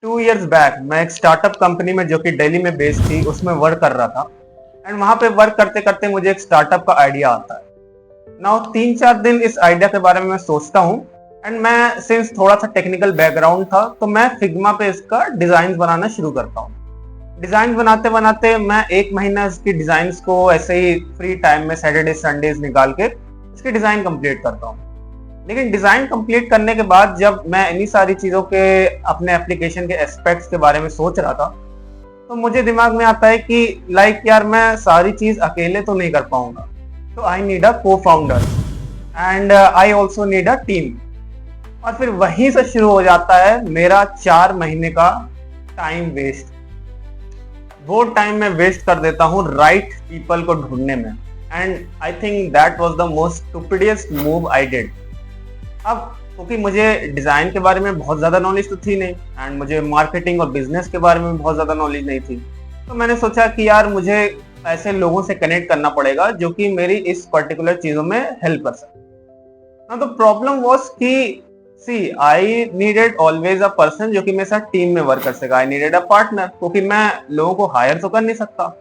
2 years back मैं एक startup company में जो कि दिल्ली में बेस्ड थी उसमें वर्क कर रहा था। एंड वहां पे वर्क करते करते मुझे एक स्टार्टअप का आइडिया आता है। नाउ 3-4 दिन इस आइडिया के बारे में मैं सोचता हूँ। एंड मैं सिंस थोड़ा सा टेक्निकल बैकग्राउंड था तो मैं फिग्मा पे इसका डिजाइन बनाना शुरू करता हूँ। डिजाइन बनाते बनाते मैं 1 महीना इसकी डिजाइन को ऐसे ही फ्री टाइम में सैटरडे संडेज निकाल के इसकी डिजाइन कंप्लीट करता हूँ। लेकिन डिजाइन कंप्लीट करने के बाद जब मैं इन्हीं सारी चीजों के अपने एप्लीकेशन के एस्पेक्ट्स के बारे में सोच रहा था तो मुझे दिमाग में आता है कि लाइक यार मैं सारी चीज अकेले तो नहीं कर पाऊंगा। तो आई नीड अ को founder and I also need a team. और फिर वहीं से शुरू हो जाता है मेरा 4 महीने का टाइम वेस्ट। वो टाइम मैं वेस्ट कर देता हूँ राइट पीपल को ढूंढने में। And I think that was the most stupidest move I did. अब क्योंकि मुझे डिजाइन के बारे में बहुत ज्यादा नॉलेज तो थी नहीं एंड मुझे मार्केटिंग और बिजनेस के बारे में बहुत ज्यादा नॉलेज नहीं थी। तो मैंने सोचा कि यार मुझे ऐसे लोगों से कनेक्ट करना पड़ेगा जो कि मेरी इस पर्टिकुलर चीजों में हेल्प कर सके। ना तो प्रॉब्लम वाज कि see I needed always a person जो कि मेरे साथ टीम में वर्क कर सके। आई नीडेड अ पार्टनर क्योंकि मैं लोगों को हायर तो कर नहीं सकता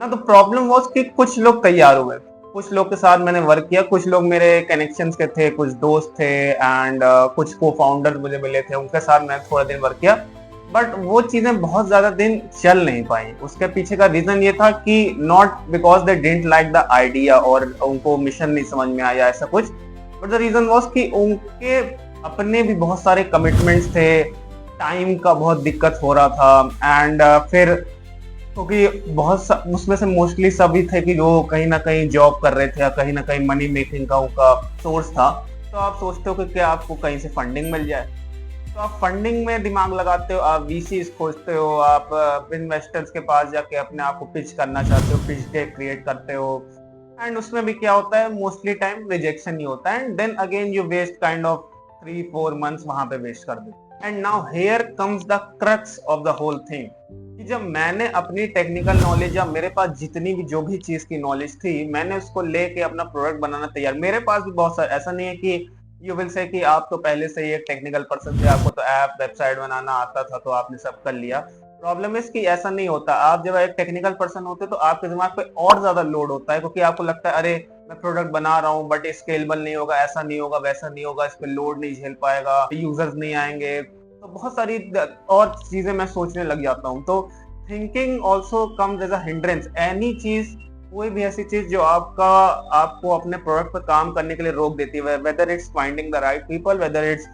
ना। तो प्रॉब्लम वाज कि कुछ लोग तैयार हुए, कुछ लोग के साथ मैंने वर्क किया, कुछ लोग मेरे कनेक्शंस के थे, कुछ दोस्त थे एंड कुछ को फाउंडर मुझे मिले थे, उनके साथ मैंने थोड़ा दिन वर्क किया। बट वो चीजें बहुत ज्यादा दिन चल नहीं पाई। उसके पीछे का रीजन ये था कि not because they didn't like the idea और उनको मिशन नहीं समझ में आया ऐसा कुछ, बट द रीजन वाज कि उनके अपने भी बहुत सारे कमिटमेंट्स थे, टाइम का बहुत दिक्कत हो रहा था एंड फिर क्योंकि उसमें से मोस्टली सभी थे कि जो कहीं ना कहीं जॉब कर रहे थे या कहीं ना कहीं मनी मेकिंग का उनका सोर्स था। तो आप सोचते हो कि क्या आपको कहीं से फंडिंग मिल जाए, तो आप फंडिंग में दिमाग लगाते हो, आप वीसी खोजते हो, आप इन्वेस्टर्स के पास जाके अपने आप को पिच करना चाहते हो, पिच डेक क्रिएट करते हो। एंड उसमें भी क्या होता है, मोस्टली टाइम रिजेक्शन ही होता है and then again you waste kind of 3-4 months वहां पे वेस्ट कर देते। And now here comes the crux of the whole thing कि जब मैंने अपनी टेक्निकल नॉलेज या मेरे पास जितनी भी जो भी चीज की नॉलेज थी मैंने उसको लेके अपना प्रोडक्ट बनाना तैयार। मेरे पास भी बहुत सारा, ऐसा नहीं है कि यू विल से कि आप तो पहले से ही एक टेक्निकल पर्सन थे, आपको तो ऐप वेबसाइट बनाना आता था तो आपने सब कर लिया। प्रॉब्लम इस कि ऐसा नहीं होता। आप जब एक टेक्निकल पर्सन होते तो आपके दिमाग पे और ज्यादा लोड होता है क्योंकि आपको लगता है अरे मैं प्रोडक्ट बना रहा हूँ बट स्केलेबल नहीं होगा, ऐसा नहीं होगा, वैसा नहीं होगा, इस पे लोड नहीं झेल पाएगा, यूजर्स नहीं आएंगे, तो बहुत सारी और चीजें मैं सोचने लग जाता हूँ। तो thinking also comes as a hindrance. Any चीज, कोई भी ऐसी चीज जो आपको अपने प्रोडक्ट पर काम करने के लिए रोक देती है, whether it's finding the right people, whether it's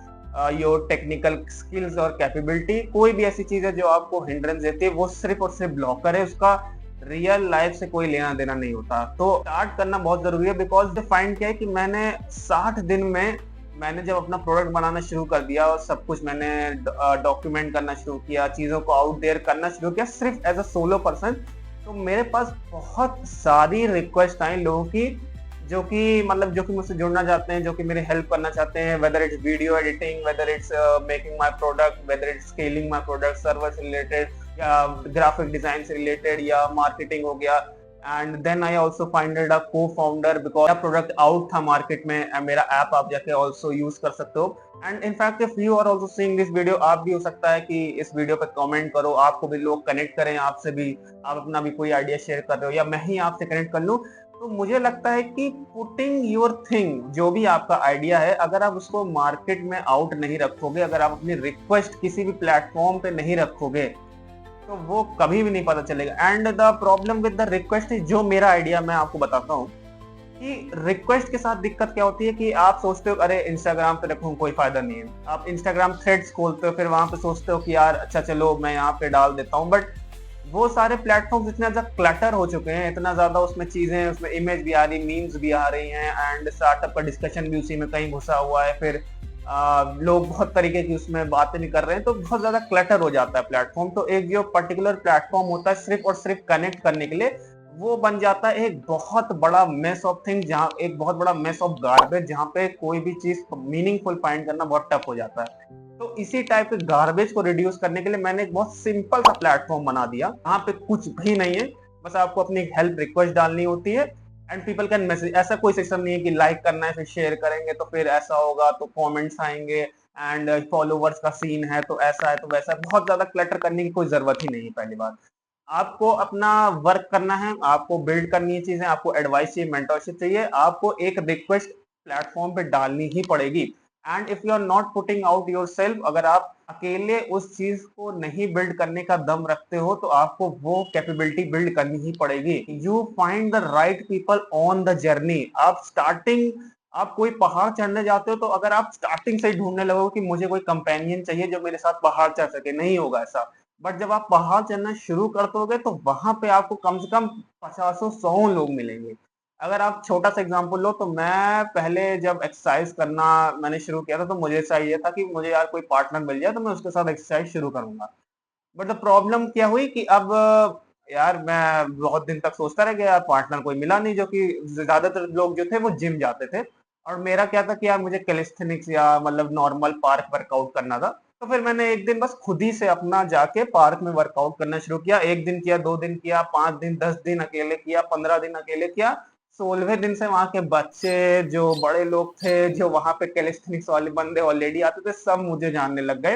your technical skills और कैपेबिलिटी, कोई भी ऐसी चीज है जो आपको हिंड्रेंस देती है, वो सिर्फ और सिर्फ ब्लॉकर है, उसका रियल लाइफ से कोई लेना देना नहीं होता। तो स्टार्ट करना बहुत जरूरी है बिकॉज फाइंड क्या है कि मैंने 60 दिन में मैंने जब अपना प्रोडक्ट बनाना शुरू कर दिया और सब कुछ मैंने डॉक्यूमेंट करना शुरू किया, चीजों को आउट देयर करना शुरू किया सिर्फ एज अ सोलो पर्सन, तो मेरे पास बहुत सारी रिक्वेस्ट आई लोगों की जो कि मुझसे जुड़ना चाहते हैं, जो कि मेरी हेल्प करना चाहते हैं, whether it's video editing, whether it's making my product, whether it's scaling my product, server से रिलेटेड या ग्राफिक डिजाइन से रिलेटेड या मार्केटिंग हो गया। And then I also finded a co-founder because मेरा प्रोडक्ट आउट था market में and मेरा ऐप आप जाके ऑल्सो यूज कर सकते हो। And in fact if you are also seeing this video, आप भी हो सकता है कि इस वीडियो पे कमेंट करो, आपको भी लोग कनेक्ट करें आपसे भी, आप अपना भी कोई आइडिया शेयर कर रहे हो या मैं ही आपसे कनेक्ट कर लूं। तो मुझे लगता है कि पुटिंग योर थिंग, जो भी आपका आइडिया है, अगर आप उसको मार्केट में आउट नहीं रखोगे, अगर आप अपनी रिक्वेस्ट किसी भी प्लेटफॉर्म पे नहीं रखोगे तो वो कभी भी नहीं पता चलेगा। And the problem with the request is, जो मेरा आइडिया मैं आपको बताता हूँ कि रिक्वेस्ट के साथ दिक्कत क्या होती है कि आप सोचते हो अरे इंस्टाग्राम पे रखूं कोई फायदा नहीं है, आप इंस्टाग्राम थ्रेड्स खोलते हो, फिर वहां पे सोचते हो कि यार अच्छा चलो मैं यहाँ पे डाल देता हूँ। बट वो सारे प्लेटफॉर्म्स इतने ज्यादा क्लटर हो चुके हैं, इतना ज्यादा उसमें चीजें, उसमें इमेज भी आ रही, मीम्स भी आ रही हैं एंड स्टार्टअप का डिस्कशन भी उसी में कहीं घुसा हुआ है, फिर लोग बहुत तरीके की उसमें बातें भी कर रहे हैं, तो बहुत ज्यादा क्लटर हो जाता है प्लेटफॉर्म। तो एक जो पर्टिकुलर प्लेटफॉर्म होता है सिर्फ और सिर्फ कनेक्ट करने के लिए, वो बन जाता है एक बहुत बड़ा मेस ऑफ थिंग, जहाँ एक बहुत बड़ा मेस ऑफ गार्बेज, जहाँ पे कोई भी चीज मीनिंगफुल फाइंड करना बहुत टफ हो जाता है। तो इसी टाइप के गार्बेज को रिड्यूस करने के लिए मैंने एक बहुत सिंपल सा प्लेटफॉर्म बना दिया, जहाँ पे कुछ भी नहीं है, बस आपको अपनी हेल्प रिक्वेस्ट डालनी होती है एंड पीपल कैन मैसेज। ऐसा कोई सिस्टम नहीं है कि लाइक करना है फिर शेयर करेंगे तो फिर ऐसा होगा, तो कमेंट्स आएंगे, एंड फॉलोवर्स का सीन है तो ऐसा है तो वैसा है। बहुत ज्यादा क्लटर करने की कोई जरूरत ही नहीं है। पहली बात, आपको अपना वर्क करना है, आपको बिल्ड करनी है चीजें, आपको एडवाइस चाहिए, मेंटरशिप चाहिए, आपको एक रिक्वेस्ट प्लेटफॉर्म पे डालनी ही पड़ेगी। And if you are not putting out yourself, अगर आप अकेले उस चीज को नहीं बिल्ड करने का दम रखते हो तो आपको वो कैपेबिलिटी बिल्ड करनी ही पड़ेगी। You find the right people on the journey. आप कोई पहाड़ चढ़ने जाते हो तो अगर आप स्टार्टिंग से ही ढूंढने लगोगे कि मुझे कोई कंपेनियन चाहिए जो मेरे साथ पहाड़ चढ़ सके, नहीं होगा ऐसा। बट जब आप पहाड़ चढ़ना शुरू कर दोगे तो वहां पे आपको कम से कम 50-100 लोग मिलेंगे। अगर आप छोटा सा एग्जांपल लो तो मैं पहले जब एक्सरसाइज करना मैंने शुरू किया था तो मुझे ऐसा ये था कि मुझे यार कोई पार्टनर मिल जाए तो मैं उसके साथ एक्सरसाइज शुरू करूंगा। बट द प्रॉब्लम क्या हुई कि अब यार मैं बहुत दिन तक सोचता रह गया, यार पार्टनर कोई मिला नहीं, जो कि ज्यादातर लोग जो थे वो जिम जाते थे। और मेरा क्या था कि यार मुझे कैलिस्थेनिक्स या मतलब नॉर्मल पार्क वर्कआउट करना था। तो फिर मैंने एक दिन बस खुद ही से अपना जाके पार्क में वर्कआउट करना शुरू किया। एक दिन किया, 2 दिन किया, 5 दिन, 10 दिन अकेले किया, 15 दिन अकेले किया। 16वें दिन से वहां के बच्चे, जो बड़े लोग थे, जो वहां पे कैलिस्थेनिक्स वाले बंदे ऑलरेडी आते थे, सब मुझे जानने लग गए।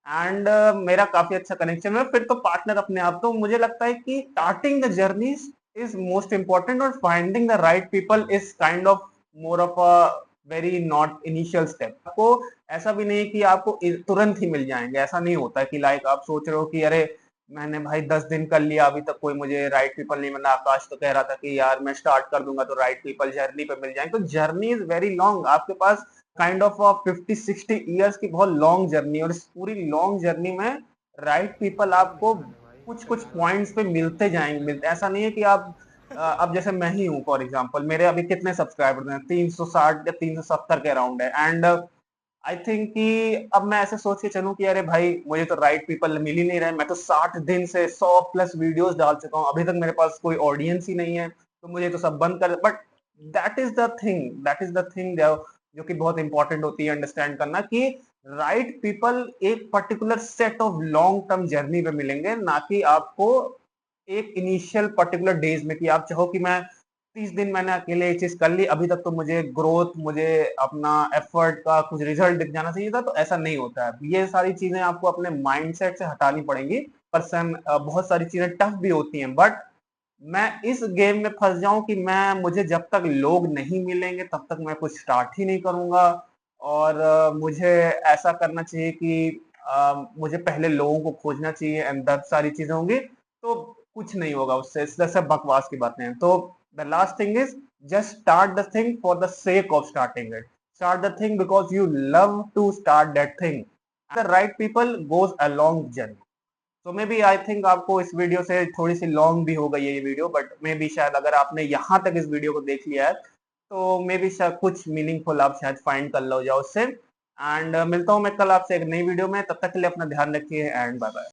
एंड मेरा काफी अच्छा कनेक्शन है। फिर तो पार्टनर अपने आप। तो मुझे लगता है कि starting the journey is most important और finding the right people is kind of more of a very not initial step. आपको ऐसा भी नहीं कि आपको तुरंत ही मिल जाएंगे, ऐसा नहीं होता है कि लाइक आप सोच रहे हो कि अरे मैंने भाई 10 दिन कर लिया, अभी तक कोई मुझे राइट पीपल नहीं मिला। आकाश तो कह रहा था कि यार मैं स्टार्ट कर दूंगा तो राइट पीपल जर्नी पे मिल जाएंगे। तो जर्नी इज वेरी लॉन्ग। आपके पास काइंड ऑफ 50-60 ईयर्स की बहुत लॉन्ग जर्नी, और इस पूरी लॉन्ग जर्नी में राइट पीपल आपको कुछ कुछ पॉइंट्स पे मिलते जाएंगे। ऐसा नहीं है कि आप अब जैसे मैं ही हूँ फॉर एग्जांपल, मेरे अभी कितने सब्सक्राइबर्स हैं, 360 या 370 के अराउंड है। एंड आई थिंक कि अब मैं ऐसे सोच के चलूं कि अरे भाई मुझे तो राइट पीपल मिल ही नहीं रहे, मैं तो 60 दिन से 100+ वीडियोस डाल चुका हूं, अभी तक मेरे पास कोई ऑडियंस ही नहीं है, तो मुझे तो सब बंद कर। But that is the thing जो कि बहुत इंपॉर्टेंट होती है अंडरस्टैंड करना, कि राइट पीपल एक particular set of long term journey पे मिलेंगे, ना कि आपको एक इनिशियल पर्टिकुलर डेज में, कि आप चाहो कि मैं 30 दिन मैंने अकेले ये चीज कर ली, अभी तक तो मुझे ग्रोथ, मुझे अपना एफर्ट का कुछ रिजल्ट दिख जाना चाहिए था। तो ऐसा नहीं होता है। ये सारी चीजें आपको अपने माइंडसेट से हटानी पड़ेंगी। पर्सन बहुत सारी चीजें टफ भी होती हैं, बट मैं इस गेम में फंस जाऊं कि मुझे जब तक लोग नहीं मिलेंगे तब तक मैं कुछ स्टार्ट ही नहीं करूंगा। और मुझे ऐसा करना चाहिए कि मुझे पहले लोगों को खोजना चाहिए, एंड दैट सारी चीजें होंगी तो कुछ नहीं होगा उससे। सब बकवास की बातें हैं। तो the last thing is just start the thing for the sake of starting it. Start the thing because you love to start that thing. The right people goes along journey. तो मे बी आई थिंक आपको इस video से थोड़ी सी long भी हो गई है ये वीडियो, बट मे बी शायद अगर आपने यहाँ तक इस वीडियो को देख लिया है तो मे बी शायद कुछ मीनिंगफुल आप शायद फाइंड कर लो जाओ उससे। एंड मिलता हूँ मैं कल आपसे एक नई वीडियो में। तब तक के लिए अपना ध्यान रखिए एंड बाय बाय।